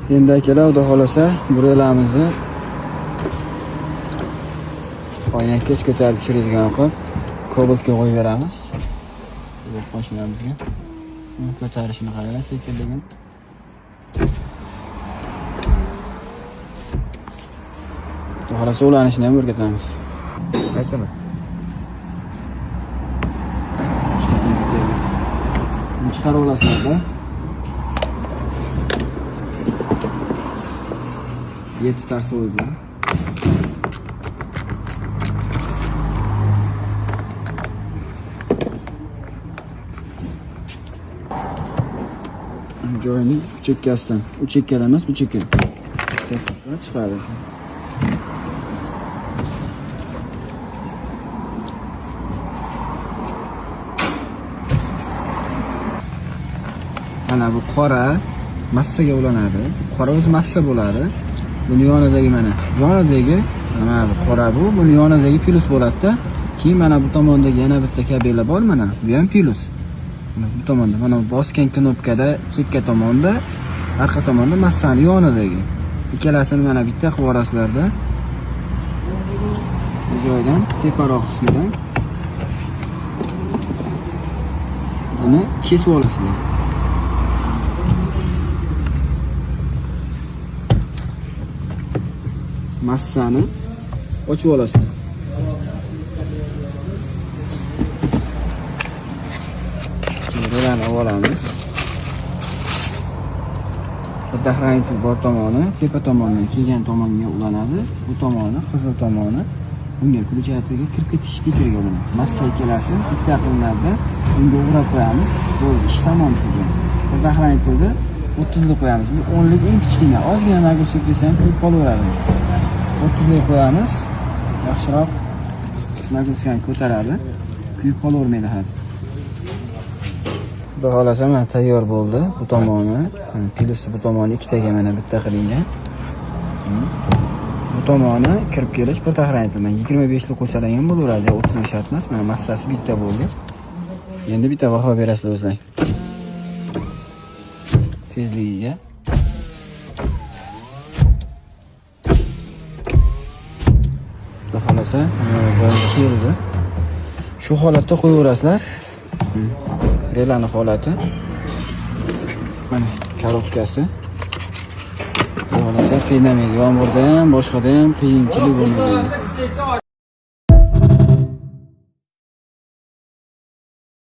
Endi akalar, xudo xolasa burelamizni oynakkach ko'tarib tushiradigan qilib Cobaltga qo'yib beramiz. Bu mashinamizga. Ko'tarishini qaranglar, sekinligini. Xudo xolasa ulanishini ham o'rgatamiz. Qaysini? Chiqarib olasizlar-da. 7 tarsa o'ydi. Joyini chekkasidan, u chekkada emas, bu chekka. Chiqadi. Mana bu qora massaga ulanadi. Qora o'zi massa bo'ladi. Buni yonidagi mana bu qora buni yonidagi plus bo'ladi-da. Keyin mana bu tomondagi yana bitta kabela bor mana. Bu ham plus. Bu tomonda mana bosgan knopkada chekka tomonda, orqa tomonda massani yonidagi. Ikkalasini mana bitta qilib olasizlar-da. Bu joydan teparoq qismidan buni kesib olasizlar. Massani ochib olasizlar. Bularni olamiz. Bitta xranit bor tomoni, tepa tomondan kelgan tomonga ulanadi. Bu tomoni, qizil tomoni bunga ключatiga kirib ketishdi kerak bo'ladi. Massa ikkalasi bitta qilinadi. Bunga o'rab qo'yamiz. Bo'ldi, ish tamom shu bilan. Bitta xranitda 30 lik qo'yamiz. Bu 10 lik eng kichkina, ozgina nagruzik desa ham kirib qolaveradi. 30 lik qo'yamiz. Yaxshiroq nagruzkani ko'taradi. Kuyib qolavermaydi hali. Xudo xolasa mana tayyor bo'ldi. Bu tomoni, plyusni bu tomoni ikkitaga mana bitta qilingan. Bu tomoni kirib kelish bitta xranitman 25 lik qo'ysalar ham bo'laveradi, 30 lik shart emas. Mana massasi bitta bo'ldi. Endi bitta baho berasizlar o'zlaring. Tezligiga. Xudo xolasa joyiga keldi. Shu holatda qo'yaverasizlar. Relani holati. Mana korobkasi. Xolasa qiynamaydi. Yomg'irda ham, boshqada ham qiyinchilik bo'lmaydi.